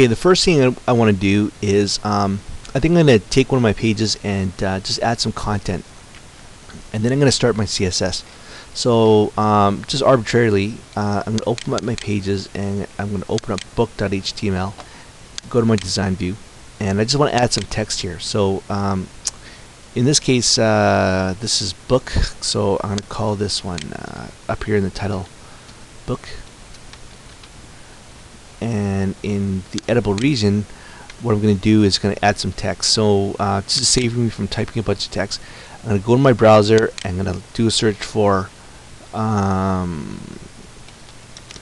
Okay, the first thing I want to do is I think I'm going to take one of my pages and just add some content, and then I'm going to start my CSS. So just arbitrarily, I'm going to open up my pages and I'm going to open up book.html, go to my design view, and I just want to add some text here. So in this case, this is book, so I'm going to call this one up here in the title book. And in the editable region, what I'm going to do is going to add some text. So just to save me from typing a bunch of text, I'm going to go to my browser and I'm going to do a search for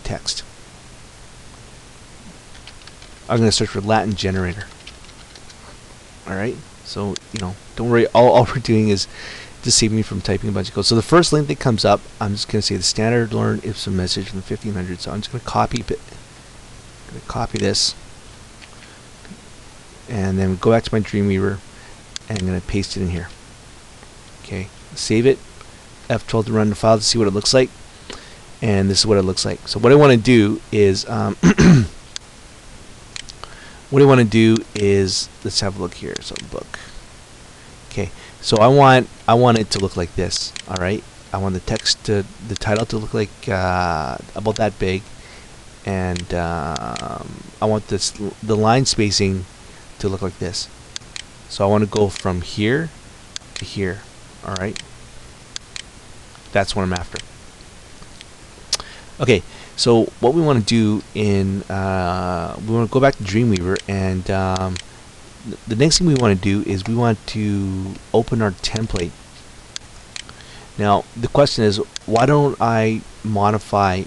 text. I'm going to search for Latin generator. Alright, so don't worry, all we're doing is just save me from typing a bunch of code. So the first link that comes up, I'm just going to say the standard learn Ipsum message from the 1500s. So I'm just going to copy this and then go back to my Dreamweaver and I'm going to paste it in here. Okay, save it, F12 to run the file to see what it looks like, and this is what it looks like. So what I want to do is let's have a look here. So book. Okay, so I want it to look like this. All right, I want the title to look like about that big, and I want the line spacing to look like this. So I want to go from here to here. All right, that's what I'm after. Okay, so what we want to do we want to go back to Dreamweaver, and the next thing we want to do is we want to open our template. Now the question is, why don't I modify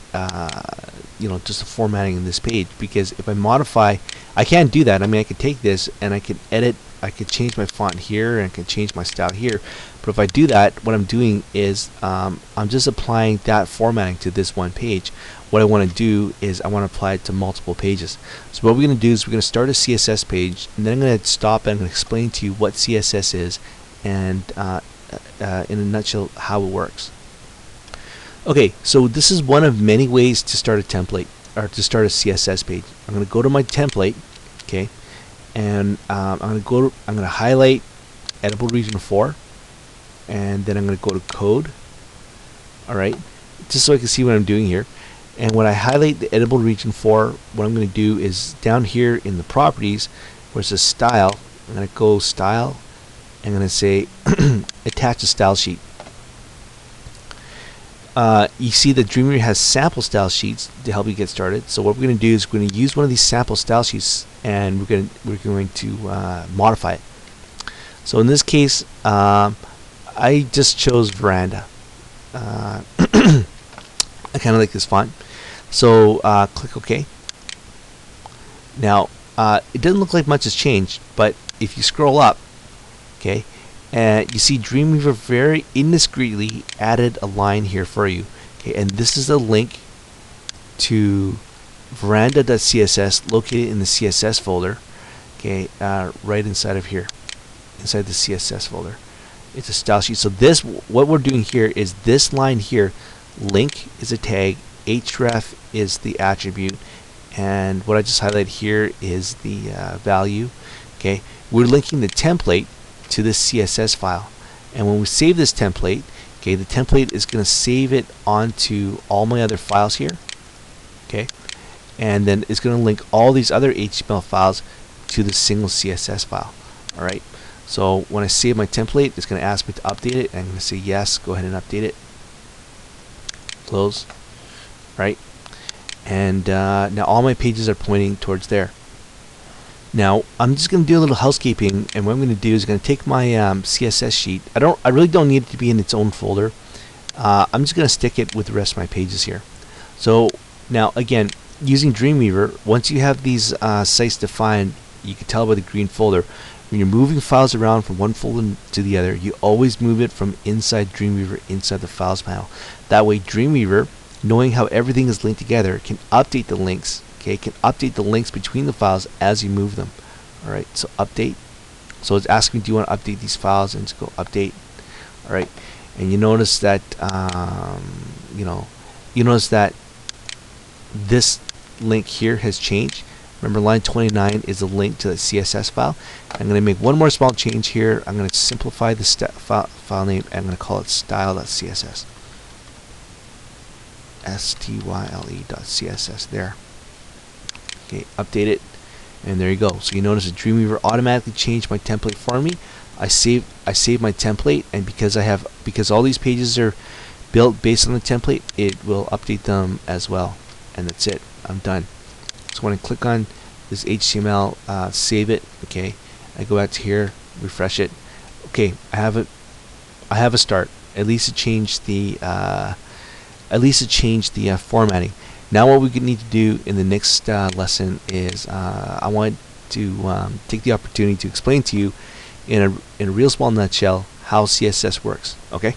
just the formatting in this page? Because if I modify, I can't do that. I mean, I could take this and I could edit, I could change my font here and I could change my style here, but if I do that, what I'm doing is I'm just applying that formatting to this one page. What I want to do is I want to apply it to multiple pages. So what we're going to do is we're going to start a CSS page, and then I'm going to stop and I'm going to explain to you what CSS is and in a nutshell how it works. Okay, so this is one of many ways to start a template or to start a CSS page. I'm going to go to my template, okay, and I'm going to highlight editable region 4, and then I'm going to go to code. All right, just so I can see what I'm doing here. And when I highlight the editable region 4, what I'm going to do is down here in the properties where it says style, I'm going to go style. I'm going to say attach a style sheet. You see that Dreamweaver has sample style sheets to help you get started. So what we're going to do is we're going to use one of these sample style sheets, and we're going to modify it. So in this case, I just chose veranda. I kind of like this font, so click OK. Now it doesn't look like much has changed, but if you scroll up, okay, and you see Dreamweaver very indiscreetly added a line here for you. Okay, and this is a link to veranda.css located in the CSS folder. Okay, right inside of here, inside the CSS folder. It's a style sheet. So this, what we're doing here is this line here, link is a tag, href is the attribute, and what I just highlighted here is the value. Okay, we're linking the template to this CSS file, and when we save this template, okay, the template is going to save it onto all my other files here, okay, and then it's going to link all these other HTML files to the single CSS file. All right, so when I save my template, it's going to ask me to update it, and I'm going to say yes, go ahead and update it, close. Right, and now all my pages are pointing towards there. Now I'm just going to do a little housekeeping, and what I'm going to do is going to take my CSS sheet. I really don't need it to be in its own folder. I'm just going to stick it with the rest of my pages here. So now again, using Dreamweaver, once you have these sites defined, you can tell by the green folder. When you're moving files around from one folder to the other, you always move it from inside Dreamweaver inside the files panel. That way Dreamweaver, knowing how everything is linked together, can update the links. Okay, can update the links between the files as you move them. Alright, so update. So it's asking me, do you want to update these files? And just go update. Alright, and you notice that you notice that this link here has changed. Remember, line 29 is a link to the CSS file. I'm going to make one more small change here. I'm going to simplify the file name. I'm going to call it style.css. style.css. There. Okay, update it, and there you go. So you notice that Dreamweaver automatically changed my template for me. I saved my template, and because all these pages are built based on the template, it will update them as well. And that's it. I'm done. So when I click on this HTML, save it. Okay, I go back to here, refresh it. Okay, I have a start. At least it changed the formatting. Now what we need to do in the next lesson is I want to take the opportunity to explain to you in a real small nutshell how CSS works. Okay.